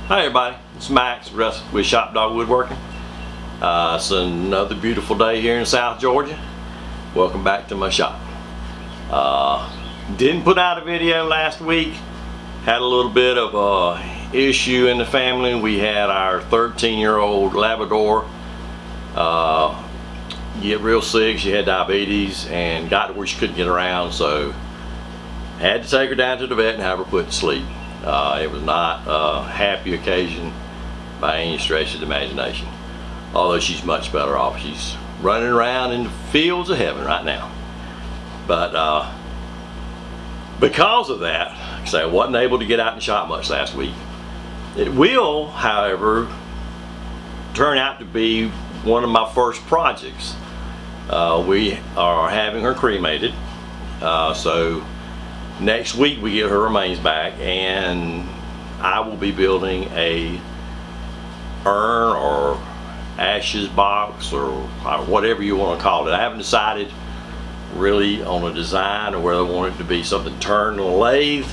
Hi everybody, it's Max with Shopdawgww Woodworking. It's another beautiful day here in South Georgia. Welcome back to my shop. Didn't put out a video last week. Had a little bit of a issue in the family. We had our 13-year-old Labrador get real sick. She had diabetes and got to where she couldn't get around, so had to take her down to the vet and have her put to sleep. It was not a happy occasion by any stretch of the imagination, although she's much better off. She's running around in the fields of heaven right now. But because of that, so I wasn't able to get out and shop much last week. It will, however, turn out to be one of my first projects. We are having her cremated, so next week we get her remains back, and I will be building a urn or ashes box or whatever you want to call it. I haven't decided really on a design or whether I want it to be something turned on a lathe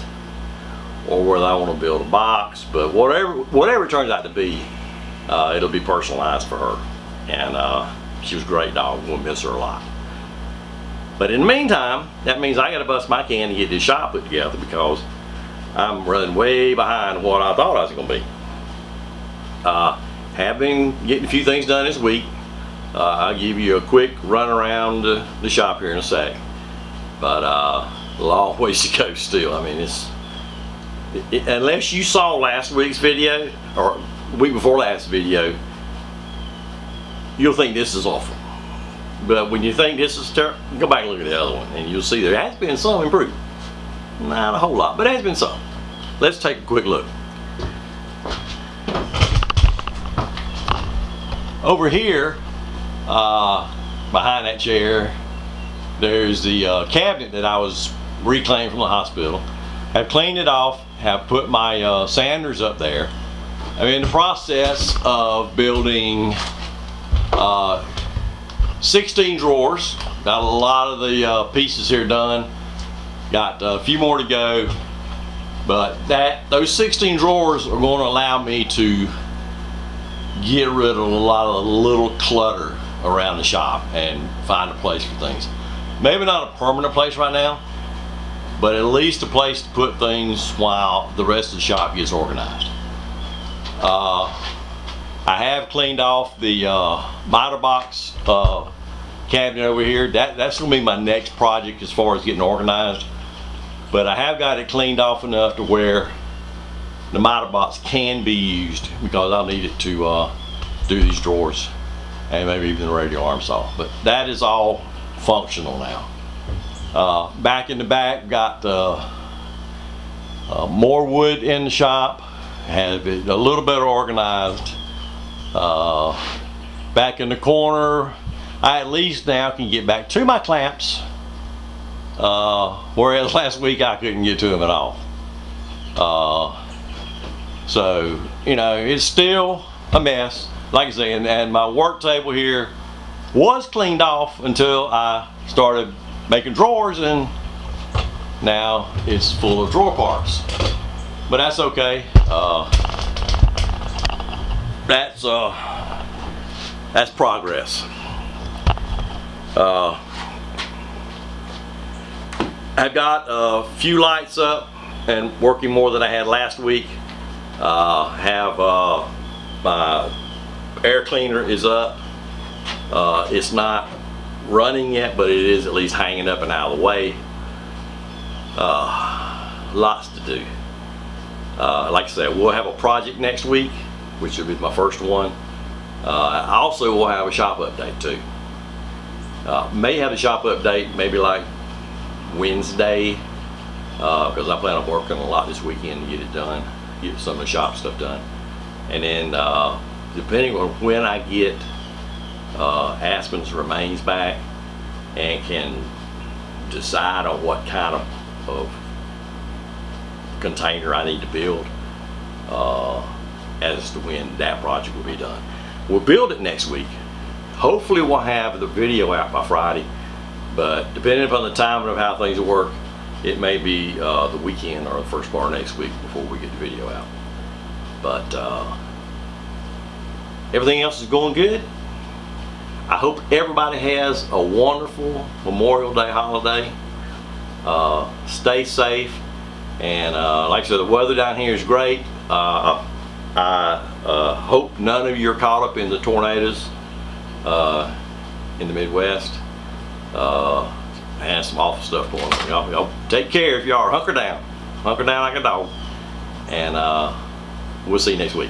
or whether I want to build a box, but whatever it turns out to be, it'll be personalized for her. And she was a great dog. We'll miss her a lot. But in the meantime, that means I got to bust my can to get this shop put together because I'm running way behind what I thought I was going to be. Have been getting a few things done this week. I'll give you a quick run around the shop here in a sec. But a long ways to go still. I mean, unless you saw last week's video or week before last video, you'll think this is awful. But when you think this is terrible, go back and look at the other one and you'll see there has been some improvement. Not a whole lot, but there has been some. Let's take a quick look. Over here, behind that chair, there's the cabinet that I was reclaimed from the hospital. Have cleaned it off, have put my sanders up there. I'm in the process of building 16 drawers. Got a lot of the pieces here done. Got a few more to go, but those 16 drawers are going to allow me to get rid of a lot of the little clutter around the shop and find a place for things. Maybe not a permanent place right now, but at least a place to put things while the rest of the shop gets organized. I have cleaned off the miter box cabinet over here. That's going to be my next project as far as getting organized. But I have got it cleaned off enough to where the miter box can be used because I'll need it to do these drawers and maybe even the radial arm saw. But that is all functional now. Back in the back, got more wood in the shop. Have it a little better organized. Back in the corner, I at least now can get back to my clamps, whereas last week I couldn't get to them at all. So, you know, it's still a mess, like I say, and my work table here was cleaned off until I started making drawers, and now it's full of drawer parts. But that's okay. That's progress. I've got a few lights up and working more than I had last week. Have my air cleaner is up. It's not running yet, but it is at least hanging up and out of the way. Lots to do. Like I said, we'll have a project next week, which will be my first one. I also will have a shop update too. May have a shop update maybe like Wednesday, because I plan on working a lot this weekend to get it done, get some of the shop stuff done. And then depending on when I get Aspen's remains back and can decide on what kind of container I need to build as to when that project will be done. We'll build it next week. Hopefully we'll have the video out by Friday, but depending upon the timing of how things work, it may be the weekend or the first part of next week before we get the video out. But everything else is going good. I hope everybody has a wonderful Memorial Day holiday. Stay safe, and like I said, the weather down here is great. I hope none of you are caught up in the tornadoes in the Midwest. And some awful stuff going on. Y'all take care. If you are, hunker down like a dog, and we'll see you next week.